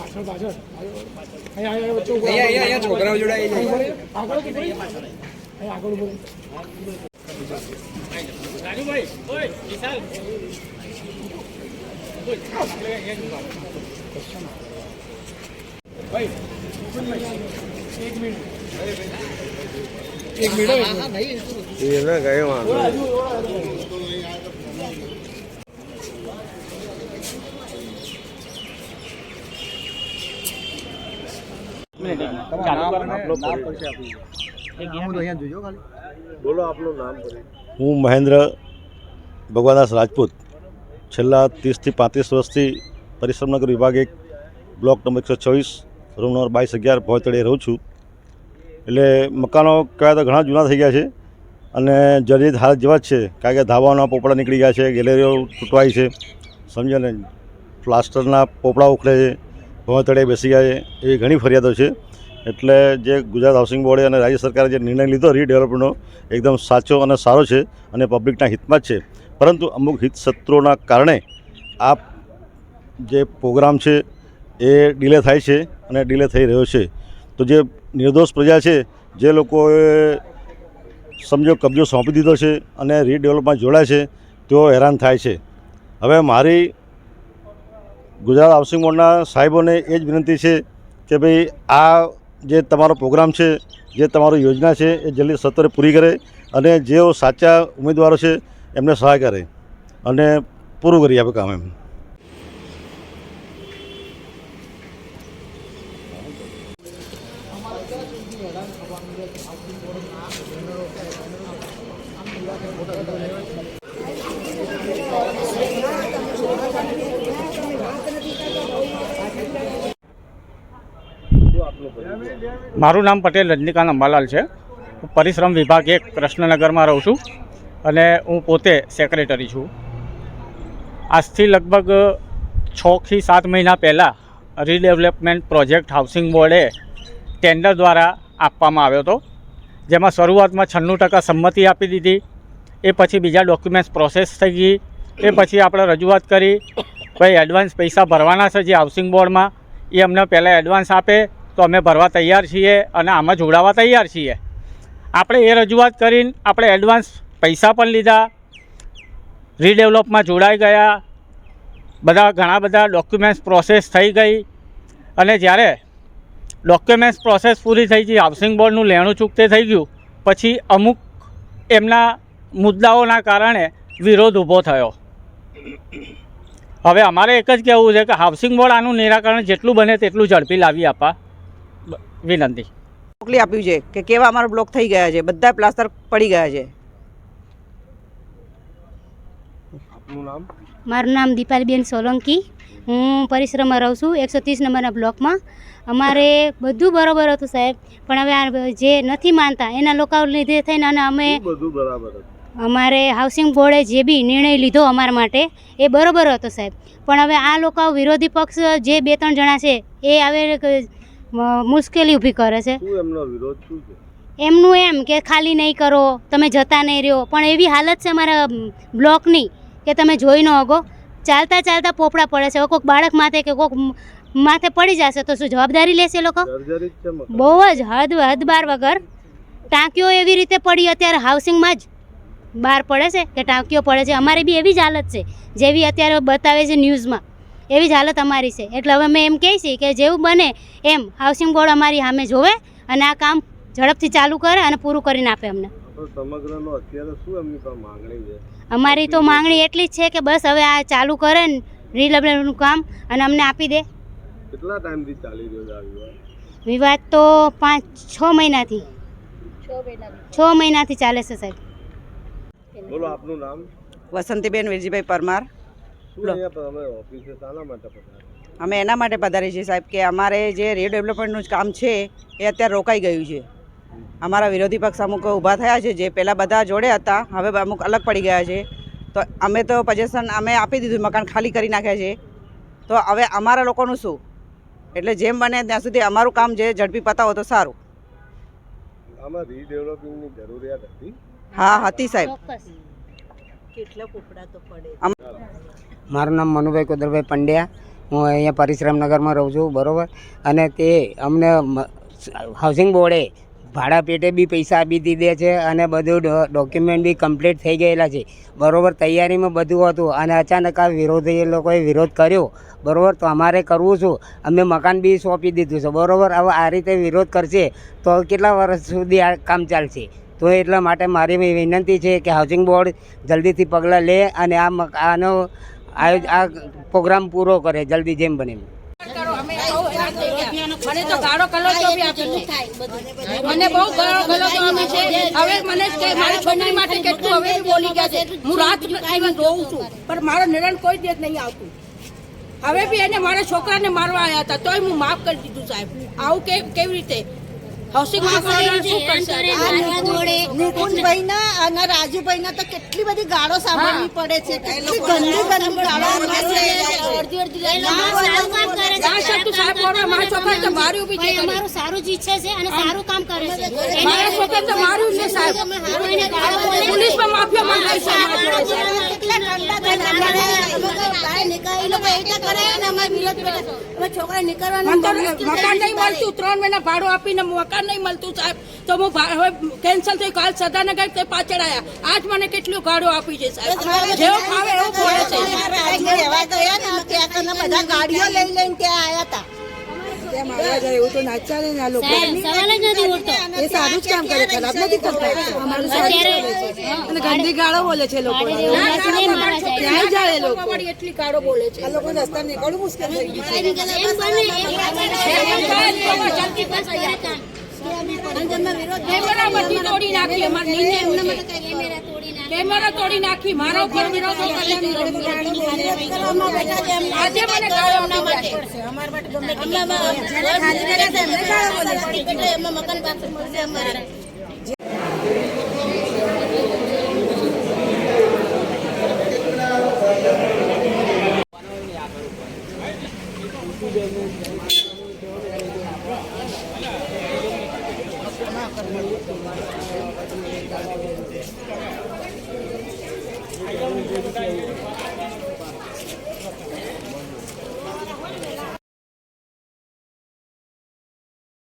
છોકરાઓ જોડાય एक मिनट ये ना गए वहाँ बोलो आपનું નામ કરી। હું મહેન્દ્ર ભગવાનદાસ રાજપૂત છેલ્લા 30 થી 35 વર્ષથી પરિશ્રમનગર વિભાગ 1 બ્લોક નંબર 126 રૂમ નંબર 2211 ભોયતળે રહું છું। એટલે મકાનો કયા તો ઘણા જૂના થઈ ગયા છે અને જર્જરિત હાલત જેવા જ છે, કારણ કે ધાબાના પોપડા નીકળી ગયા છે, ગેલેરીઓ તૂટવાઈ છે, સમજ્યા ને, પ્લાસ્ટરના પોપડા ઉખડે છે, ભોંયતળે બેસી ગયા છે, એવી ઘણી ફરિયાદો છે। એટલે જે ગુજરાત હાઉસિંગ બોર્ડે અને રાજ્ય સરકારે જે નિર્ણય લીધો રીડેવલપમેન્ટનો એકદમ સાચો અને સારો છે અને પબ્લિકના હિતમાં જ છે, પરંતુ અમુક હિતશત્રુઓના કારણે આ જે પ્રોગ્રામ છે એ ડિલે થાય છે અને ડિલે થઈ રહ્યો છે। તો જે નિર્દોષ પ્રજા છે, જે લોકોએ સમજો કબજો સોંપી દીધો છે અને રીડેવલપમાં જોડાય છે, તેઓ હેરાન થાય છે। હવે મારી ગુજરાત હાઉસિંગ બોર્ડના સાહેબોને એ જ વિનંતી છે કે ભાઈ આ જે તમારો પ્રોગ્રામ છે, જે તમારી યોજના છે એ જલ્દી સત્વરે પૂરી કરે અને જેઓ સાચા ઉમેદવારો છે એમને સહાય કરે અને પૂરું કરી આપે કામ એમ। મારું નામ પટેલ રજનીકાંત અંબાલાલ છે। હું પરિશ્રમ વિભાગ 1 કૃષ્ણનગરમાં રહું છું અને હું પોતે સેક્રેટરી છું। આજથી લગભગ 6 થી 7 મહિના પહેલાં રીડેવલપમેન્ટ પ્રોજેક્ટ હાઉસિંગ બોર્ડે ટેન્ડર દ્વારા આપવામાં આવ્યો હતો, જેમાં શરૂઆતમાં 96% સંમતિ આપી દીધી। એ પછી બીજા ડોક્યુમેન્ટ્સ પ્રોસેસ થઈ ગઈ, એ પછી આપણે રજૂઆત કરી ભાઈ એડવાન્સ પૈસા ભરવાના છે જે હાઉસિંગ બોર્ડમાં, એ અમને પહેલાં એડવાન્સ આપે તો અમે ભરવા તૈયાર છીએ અને આમાં જોડાવા તૈયાર છીએ। આપણે એ રજૂઆત કરીને આપણે એડવાન્સ પૈસા પણ લીધા, રીડેવલપમાં જોડાઈ ગયા, ઘણા બધા ડોક્યુમેન્ટ્સ પ્રોસેસ થઈ ગઈ અને જ્યારે ડોક્યુમેન્ટ્સ પ્રોસેસ પૂરી થઈ ગઈ, હાઉસિંગ બોર્ડનું લેણું ચૂકતે થઈ ગયું, પછી અમુક એમના મુદ્દાઓના કારણે વિરોધ ઊભો થયો। હવે અમારે એક જ કહેવું છે કે હાઉસિંગ બોર્ડ આનું નિરાકરણ જેટલું બને તેટલું ઝડપી લાવી આપવા વિનંતી। મોકલી આપ્યું છે કે કેવા અમારા બ્લોક થઈ ગયા છે, બધા પ્લાસ્ટર પડી ગયા છે। આપનું નામ? મારું નામ દીપાલીબેન સોલંકી, હું પરિશ્રમમાં રહું છું 130 નંબરના બ્લોકમાં। અમારે બધું બરાબર હતું સાહેબ, પણ હવે જે નથી માનતા એના લોકો લીધે થઈને અને અમે બધું બરાબર હતું। અમારે હાઉસિંગ બોર્ડે જે બી નિર્ણય લીધો અમારા માટે એ બરાબર હતો સાહેબ, પણ હવે આ લોકો વિરોધી પક્ષ જે 2-3 જણા છે એ હવે મુશ્કેલી ઊભી કરે છે। એમનો વિરોધ શું છે? એમનું એમ કે ખાલી નહીં કરો, તમે જતા નહીં રહ્યો, પણ એવી હાલત છે અમારા બ્લોકની કે તમે જોઈ ન શકો, ચાલતા ચાલતા પોપડા પડે છે। હવે કોઈક બાળક માથે કે કોઈક માથે પડી જશે તો શું જવાબદારી લેશે લોકો? બહુ જ હદ બાર વગર ટાંકીઓ એવી રીતે પડી, અત્યારે હાઉસિંગમાં જ બહાર પડે છે કે ટાંકીઓ પડે છે। અમારી બી એવી જ હાલત છે જેવી અત્યારે બતાવે છે ન્યૂઝમાં, એવી જ હાલત અમારી છે। એટલે હવે અમે એમ કહીએ છીએ કે જેવું બને એમ હાઉસિંગ બોર્ડ અમારી સામે જોવે અને આ કામ ઝડપથી ચાલુ કરે અને પૂરું કરીને આપે અમને। સમગ્રનો અત્યારે શું એમની પણ માંગણી છે? અમારી તો માંગણી એટલી જ છે કે બસ હવે આ ચાલુ કરે ને રીડેવલપમેન્ટનું કામ અને અમને આપી દે। કેટલા ટાઈમથી ચાલી રહ્યો છે આ વિવાદ? તો 5-6 મહિનાથી 6 મહિનાથી ચાલે છે સાહેબ। બોલો આપનું નામ? વસંતીબેન વિરજીભાઈ પરમાર। અમે એના માટે પધારીએ છીએ સાહેબ કે અમારે જે રીડેવલપમેન્ટનું કામ છે એ અત્યારે રોકાઈ ગયું છે। અમારા વિરોધી પક્ષ અમુક ઊભા થયા છે, જે પહેલાં બધા જોડે હતા, હવે અમુક અલગ પડી ગયા છે। તો અમે તો પોઝિશન અમે આપી દીધું, મકાન ખાલી કરી નાખ્યા છે, તો હવે અમારા લોકોનું શું? એટલે જેમ બને ત્યાં સુધી અમારું કામ જે ઝડપી પતાવો તો સારું। આમાં રીડેવલપિંગની જરૂરિયાત હતી? હા હતી સાહેબ। મારું નામ મનુભાઈ કોદરભાઈ પંડ્યા, હું અહીંયા પરિશ્રમનગરમાં રહું છું, બરાબર. અને તે અમને હાઉસિંગ બોર્ડે ભાડા પેટે બી પૈસા આપી દીધે છે અને બધું ડોક્યુમેન્ટ બી કમ્પ્લીટ થઈ ગયેલા છે, બરાબર. તૈયારીમાં બધું હતું અને અચાનક આ વિરોધી લોકોએ વિરોધ કર્યો, બરાબર. તો અમારે કરવું શું, અમે મકાન બી સોંપી દીધું છે, બરાબર. હવે આ રીતે વિરોધ કરશે તો કેટલા વર્ષ સુધી આ કામ ચાલશે? તો એટલા માટે મારી વિનંતી છે કે હાઉસિંગ બોર્ડ જલ્દીથી પગલાં લે અને આનો આ પ્રોગ્રામ પૂરો કરે જલ્દી જેમ બને. મને તો ગાળો કલોજો બી આપી છે, મને બહુ ગાળો કલોજો આપી છે. હવે મને કે મારી છોકરી માટે કેટલું હવે બી બોલી ગયા છે. હું રાત આવીને રોઉં છું પણ મારો નિર્ણય કોઈ દિવસ નહીં આવતું. હવે બી એને મારા છોકરાને મારવા આવ્યા હતા તોય હું માફ કરી દીધું સાહેબ. આવું કેવી રીતે નિકુંજભાઈ ના અને રાજુભાઈ ના તો કેટલી બધી ગાળો સાંભળવી પડે છે, કેટલી ગંદી ગંદી ગાળો. અમારું સારું જ ઈચ્છે છે અને સારું કામ કરે છે. મારા છોકરા તો માર્યું છે સાહેબ, પોલીસમાં માફિયા માંગાય છે. મકાન નહીં મળતું, 3 મહિના ભાડું આપીને મકાન નહીં મળતું સાહેબ. તો હું હવે કેન્સલ થઈ, કાલ સદાનગર તે પાછળ આવ્યા. આજ મને કેટલું ભાડું આપી છે સાહેબ, જેવો ફાવે એવું બોલે છે. બધા ગાડીઓ લઈ લઈને ત્યાં આવ્યા હતા. એવું તો ના ચાલે ને આ લોકો. સવાલ જ નથી ઉઠતો. એ સારું જ કામ કરે, ખરાબ નથી કરતા. અમારું સારું કરે છે અને ગંદી ગાળો બોલે છે લોકો. ક્યાંય જાય એ લોકો એટલી ગાળો બોલે છે. આ લોકો રસ્તા નીકળવું મુશ્કેલ થઈ ગયું છે. કેમેરા બધી તોડી નાખી, અમારે કેમેરા તોડી નાખી, મારા ઉપર વિરોધ આજે મને ગાળો ના માટે મકાન પાછળ મળશે અમારે. Thank you.